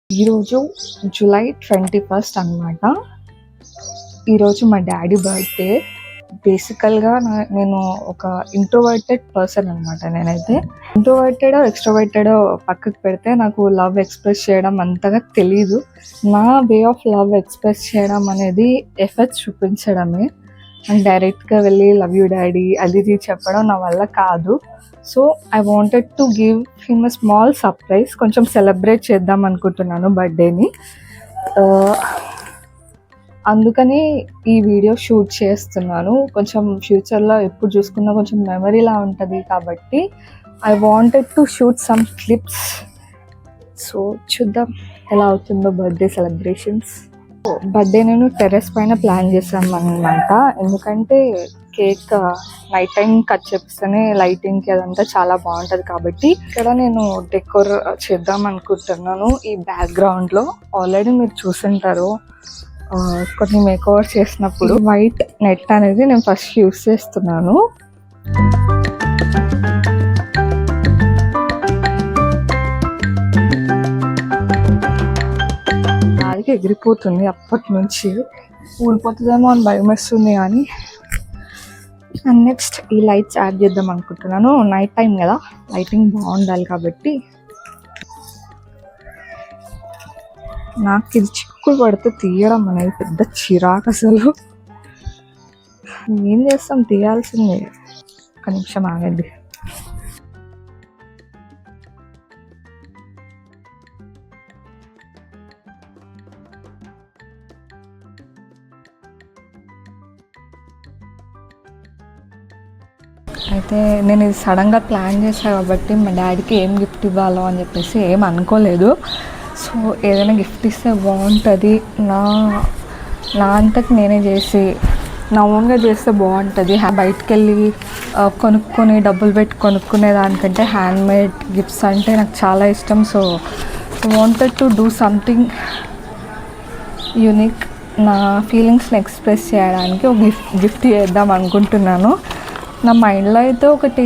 ఈరోజు జూలై 21 అనమాట. ఈరోజు మా డాడీ బర్త్డే. బేసికల్గా నేను ఒక ఇంట్రోవర్టెడ్ పర్సన్ అనమాట. నేనైతే ఇంట్రోవర్టెడో ఎక్స్ట్రోవర్టెడో పక్కకు పెడితే నాకు లవ్ ఎక్స్ప్రెస్ చేయడం అంతగా తెలీదు. నా వే ఆఫ్ లవ్ ఎక్స్ప్రెస్ చేయడం అనేది ఎఫర్ట్స్ చూపించడమే. అండ్ డైరెక్ట్గా వెళ్ళి లవ్ యూ డాడీ అది ఇది చెప్పడం నా వల్ల కాదు. So I wanted to give him a small surprise. కొంచెం సెలబ్రేట్ చేద్దాం అనుకుంటున్నాను బర్త్డేని. అందుకని ఈ వీడియో షూట్ చేస్తున్నాను. కొంచెం ఫ్యూచర్లో ఎప్పుడు చూసుకున్నా కొంచెం మెమరీలా ఉంటుంది కాబట్టి I wanted to shoot some clips. So చూద్దాం ఎలా అవుతుందో బర్త్డే సెలబ్రేషన్స్. బర్త్డే నేను టెర్రస్ పైన ప్లాన్ చేశాను అనమాట. ఎందుకంటే కేక్ నైట్ టైం కట్ చేపిస్తేనే లైటింగ్కి అదంతా చాలా బాగుంటుంది కాబట్టి ఇక్కడ నేను డెకోర్ చేద్దాం అనుకుంటున్నాను. ఈ బ్యాక్గ్రౌండ్లో ఆల్రెడీ మీరు చూసుంటారు కొన్ని మేకోవర్ చేసినప్పుడు. వైట్ నెట్ అనేది నేను ఫస్ట్ యూస్ చేస్తున్నాను. గాలికి ఎగిరిపోతుంది, అప్పటి నుంచి ఊడిపోతుందేమో అని భయం వేస్తుంది. కానీ అండ్ నెక్స్ట్ ఈ లైట్స్ యాడ్ చేద్దాం అనుకుంటున్నాను. నైట్ టైం కదా, లైటింగ్ బాగుండాలి కాబట్టి. నాకు ఇది చిక్కులు పడితే తీయడం అనేది పెద్ద చిరాకు. అసలు ఏం చేస్తాం, తీయాల్సిందే. ఒక నిమిషం ఆగండి. అయితే నేను ఇది సడన్గా ప్లాన్ చేశాను కాబట్టి మా డాడీకి ఏం గిఫ్ట్ ఇవ్వాలో అని చెప్పేసి ఏం అనుకోలేదు. సో ఏదైనా గిఫ్ట్ ఇస్తే బాగుంటుంది, నా అంతకు నేనే చేసి నా ఓన్గా చేస్తే బాగుంటుంది. బయటకు వెళ్ళి కొనుక్కొని డబ్బులు పెట్టి కొనుక్కునే దానికంటే హ్యాండ్మేడ్ గిఫ్ట్స్ అంటే నాకు చాలా ఇష్టం. So wanted to do something unique. నా ఫీలింగ్స్ని ఎక్స్ప్రెస్ చేయడానికి ఒక గిఫ్ట్ చేద్దాం అనుకుంటున్నాను. నా మైండ్లో అయితే ఒకటి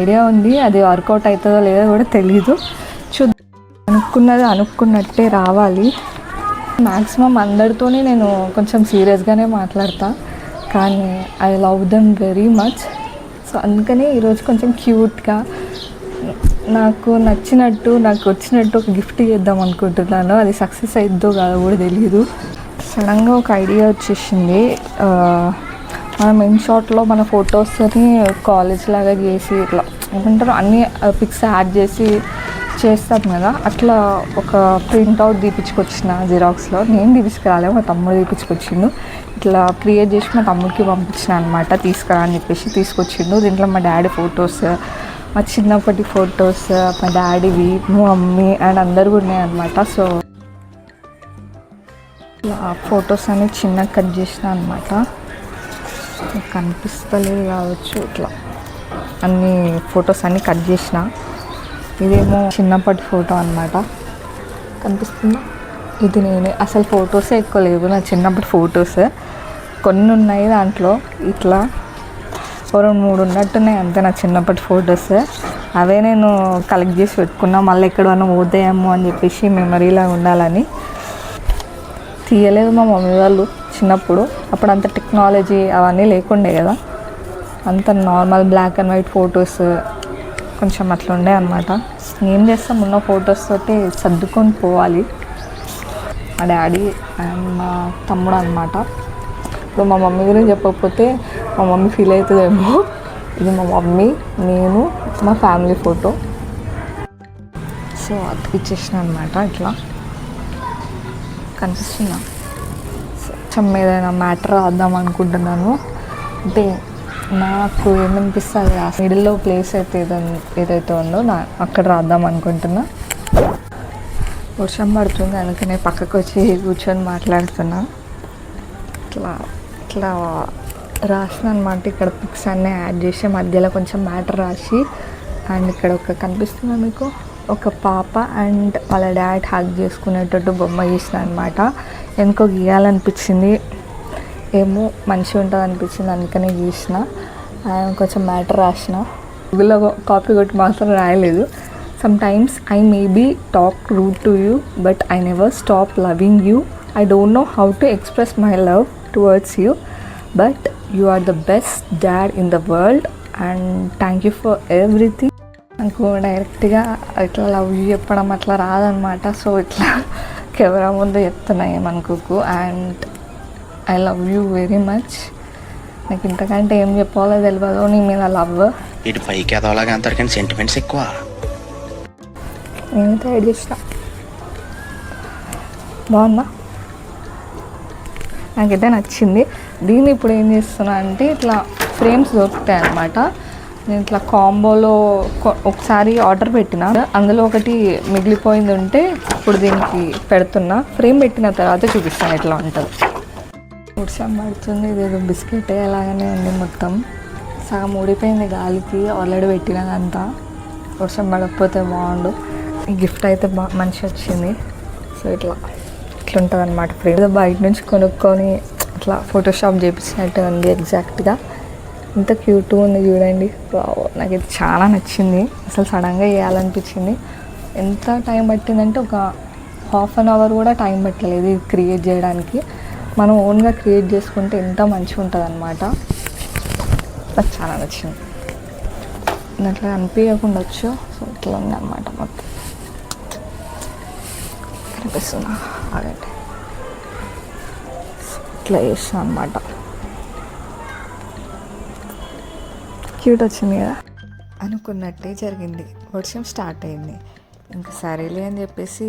ఐడియా ఉంది, అది వర్కౌట్ అవుతుందో లేదో కూడా తెలీదు. చూద్దాం. అనుకున్నది అనుకున్నట్టే రావాలి. మ్యాక్సిమం అందరితోనే నేను కొంచెం సీరియస్గానే మాట్లాడతా, కానీ I love them very much. So అందుకని ఈరోజు కొంచెం క్యూట్గా నాకు నచ్చినట్టు నాకు వచ్చినట్టు ఒక గిఫ్ట్ చేద్దాం అనుకుంటున్నాను. అది సక్సెస్ అయిద్దో కాదో కూడా తెలీదు. సడన్గా ఒక ఐడియా వచ్చేసింది. మనం ఇన్ షార్ట్లో మన ఫొటోస్ని కాలేజ్ లాగా చేసి ఇట్లా ఏమంటారు అన్నీ పిక్స్ యాడ్ చేసి చేస్తాం కదా, అట్లా ఒక ప్రింట్అవుట్ తీపించుకొచ్చిన జిరాక్స్లో. నేను తీపించుకురాలే, మా తమ్ముడు తీపించుకొచ్చిండు. ఇట్లా క్రియేట్ చేసి మా తమ్ముడికి పంపించిన అనమాట. తీసుకురా అని చెప్పేసి తీసుకొచ్చిండు. దీంట్లో మా డాడీ ఫొటోస్, మా చిన్నప్పటి ఫొటోస్, మా డాడీవి, మా మమ్మీ అండ్ అందరు కూడా ఉన్నాయన్నమాట. సో ఇట్లా ఫొటోస్ అన్ని చిన్నగా కట్ చేసిన అనమాట. కనిపిస్తలేదు కావచ్చు, ఇట్లా అన్ని ఫొటోస్ అన్నీ కట్ చేసిన. ఇదేమో చిన్నప్పటి ఫోటో అనమాట. కనిపిస్తుందా? ఇది నేనే. అసలు ఫొటోసే ఎక్కువ లేవు నా చిన్నప్పటి ఫొటోస్. కొన్ని ఉన్నాయి దాంట్లో, ఇట్లా 2-3 ఉన్నట్టున్నాయి అంతే నా చిన్నప్పటి ఫొటోస్. అవే నేను కలెక్ట్ చేసి పెట్టుకున్నా, మళ్ళీ ఎక్కడన్నా పోతాయేమో అని చెప్పేసి మెమరీలా ఉండాలని. తీయలేదు మా మమ్మీ వాళ్ళు చిన్నప్పుడు. అప్పుడు అంత టెక్నాలజీ అవన్నీ లేకుండే కదా, అంత normal black and white photos కొంచెం అట్లా ఉండే అనమాట. ఏం చేస్తాం, ఉన్న ఫొటోస్ తోటి సర్దుకొని పోవాలి. మా డాడీ అండ్ మా తమ్ముడు అనమాట. ఇప్పుడు మా మమ్మీ గురించి చెప్పకపోతే మా మమ్మీ ఫీల్ అవుతుందేమో. ఇది మా మమ్మీ, నేను, మా ఫ్యామిలీ ఫోటో. సో అతికిచ్చేసిన అనమాట. ఇట్లా కనిపిస్తున్నా. కొంచెం ఏదైనా మ్యాటర్ రాద్దాం అనుకుంటున్నాను. అంటే నాకు ఏమనిపిస్తుంది, ఆ మిడిల్లో ప్లేస్ అయితే ఏదైతే ఉందో అక్కడ రాద్దాం అనుకుంటున్నా. వర్షం పడుతుంది, అందుకనే పక్కకు వచ్చి కూర్చొని మాట్లాడుతున్నా. ఇట్లా రాసిన అనమాట. ఇక్కడ పిక్స్ అన్నీ యాడ్ చేసి మధ్యలో కొంచెం మ్యాటర్ రాసి, అండ్ ఇక్కడ కనిపిస్తుందా మీకు, ఒక పాప అండ్ వాళ్ళ డాడ్ హగ్ చేసుకునేటట్టు బొమ్మ గీసిన అనమాట. ఎందుకో గీయాలనిపించింది, ఏమో మంచిగా ఉంటుంది అనిపించింది, అందుకనే గీసిన. కొంచెం మ్యాటర్ రాసిన. గూగుల్లో కాపీ కొట్టి మాత్రం రాయలేదు. Sometimes I maybe talk rude to you, but I never stop loving you. I don't know how to express my love towards you, but you are the best dad in the world and thank you for everything. నాకు డైరెక్ట్గా ఇట్లా love you చెప్పడం అట్లా రాదనమాట. So ఇట్లా camera ముందు చెప్తున్నా ఏమనుకోకు. And I love you very much. నాకు ఇంతకంటే ఏం చెప్పాలో తెలియదు నీ మీద లవ్. ఇటు పైకి ఎదవలాగా అంటారు కానీ సెంటిమెంట్స్ ఎక్కువ. నేను ట్రై చేసిన బాగుందా, నాకైతే నచ్చింది. దీన్ని ఇప్పుడు ఏం చేస్తున్నా అంటే ఇట్లా ఫ్రేమ్స్ దొరుకుతాయి అన్నమాట. నేను ఇట్లా కాంబోలో ఒకసారి ఆర్డర్ పెట్టిన, అందులో ఒకటి మిగిలిపోయింది ఉంటే ఇప్పుడు దీనికి పెడుతున్నా. ఫ్రేమ్ పెట్టిన తర్వాత చూపిస్తాను ఎట్లా ఉంటుంది. వర్షం పడుతుంది, ఇదేదో బిస్కెట్ అలాగనే ఉంది, మొత్తం సగం ఊడిపోయింది గాలికి. ఆల్రెడీ పెట్టినదంతా వర్షం పడకపోతే బాగుండు. ఈ గిఫ్ట్ అయితే మంచిగా వచ్చింది. సో ఇట్లా ఉంటుంది అనమాట. ఫ్రేమ్ బయట నుంచి కొనుక్కొని ఇట్లా ఫోటోషాప్ చేపించినట్టు ఉంది ఎగ్జాక్ట్గా. ఇంత క్యూట్గా ఉంది చూడండి. నాకైతే చాలా నచ్చింది. అసలు సడన్గా వేయాలనిపించింది. ఎంత టైం పట్టిందంటే ఒక ½ an hour కూడా టైం పట్టలేదు ఇది క్రియేట్ చేయడానికి. మనం ఓన్గా క్రియేట్ చేసుకుంటే ఎంత మంచిగా ఉంటుంది అనమాట. నాకు చాలా నచ్చింది. అట్లా అనిపించకుండా వచ్చు. సో ఇట్లా ఉంది అనమాట మొత్తం. కనిపిస్తున్నా ఆగండి, ఇట్లా చేస్తాను అనమాట. క్యూట్ వచ్చింది కదా. అనుకున్నట్టే జరిగింది. వర్షం స్టార్ట్ అయింది. ఇంకా సరేలే అని చెప్పేసి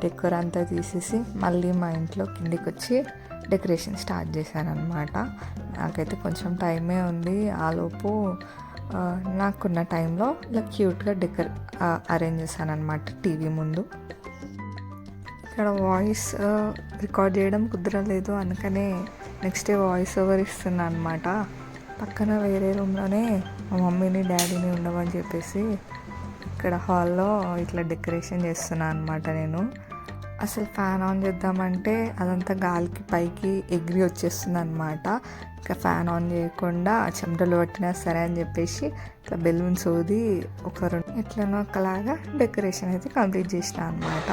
డెకోర్ అంతా తీసేసి మళ్ళీ మా ఇంట్లో కిందికి వచ్చి డెకరేషన్ స్టార్ట్ చేశాను అనమాట. నాకైతే కొంచెం టైమే ఉంది. ఆలోపు నాకున్న టైంలో ఇలా క్యూట్గా అరేంజ్ చేశాను అనమాట టీవీ ముందు. ఇక్కడ వాయిస్ రికార్డ్ చేయడం కుదరలేదు, అందుకనే నెక్స్ట్ డే వాయిస్ ఓవర్ ఇస్తున్నాను అనమాట. పక్కన వేరే రూమ్లోనే మా మమ్మీని డాడీని ఉండమని చెప్పేసి ఇక్కడ హాల్లో ఇట్లా డెకరేషన్ చేస్తున్నాను అనమాట నేను. అసలు ఫ్యాన్ ఆన్ చేద్దామంటే అదంతా గాలికి పైకి ఎగిరి వచ్చేస్తుంది అనమాట. ఇంకా ఫ్యాన్ ఆన్ చేయకుండా చెమటలు పట్టినా సరే అని చెప్పేసి ఇట్లా బెలూన్స్ ఊది ఎట్లనో ఒకలాగా డెకరేషన్ అయితే కంప్లీట్ చేసిన అనమాట.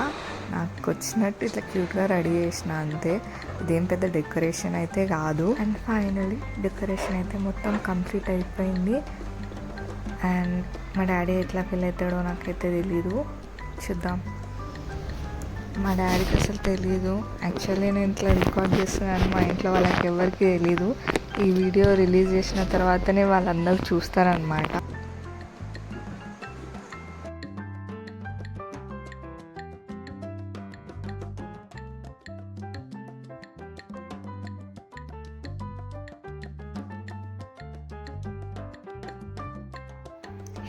నాకు వచ్చినట్టు ఇట్లా క్యూట్గా రెడీ చేసిన అంతే. ఇదేం పెద్ద డెకరేషన్ అయితే కాదు. అండ్ ఫైనలీ డెకరేషన్ అయితే మొత్తం కంప్లీట్ అయిపోయింది. అండ్ మా డాడీ ఎట్లా ఫీల్ అవుతాడో నాకైతే తెలీదు, చూద్దాం. మా డాడీకి అసలు తెలీదు. యాక్చువల్లీ నేను ఇట్లా రికార్డ్ చేస్తున్నాను, మా ఇంట్లో వాళ్ళకి ఎవరికి తెలీదు. ఈ వీడియో రిలీజ్ చేసిన తర్వాతనే వాళ్ళందరూ చూస్తారనమాట.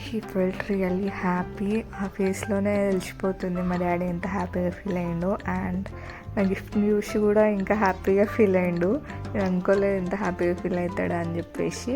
He felt really happy. ఆ ఫేస్లోనే తెలిసిపోతుంది మా డాడీ ఎంత హ్యాపీగా ఫీల్ అయ్యిండు. అండ్ నా గిఫ్ట్ని చూసి కూడా ఇంకా హ్యాపీగా ఫీల్ అయ్యిండు. నేను అనుకోలేదు ఎంత హ్యాపీగా ఫీల్ అవుతాడా అని చెప్పేసి.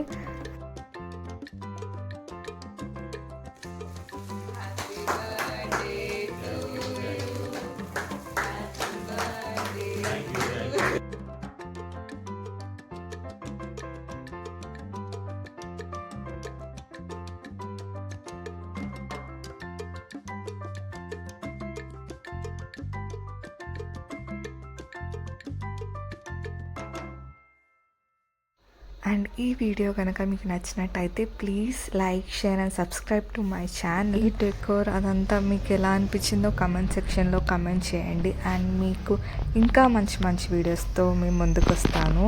అండ్ ఈ వీడియో కనుక మీకు నచ్చినట్టయితే please like, share and subscribe to my channel. ఈ డెకోర్ అదంతా మీకు ఎలా అనిపించిందో కమెంట్ సెక్షన్లో కమెంట్ చేయండి. అండ్ మీకు ఇంకా మంచి మంచి వీడియోస్తో మేము ముందుకు వస్తాను.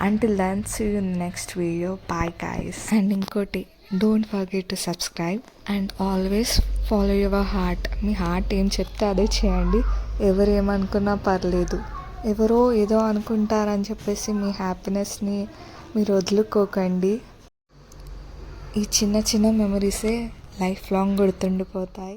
Until then see you in next video. Bye guys. And ఇంకోటి, don't forget to subscribe and always follow your heart. మీ హార్ట్ ఏం చెప్తే అదే చేయండి. ఎవరు ఏమనుకున్నా పర్లేదు. ఎవరో ఏదో అనుకుంటారని చెప్పేసి మీ హ్యాపీనెస్ని మీరు వదులుకోకండి. ఈ చిన్న చిన్న మెమరీసే లైఫ్ లాంగ్ గుర్తుండిపోతాయి.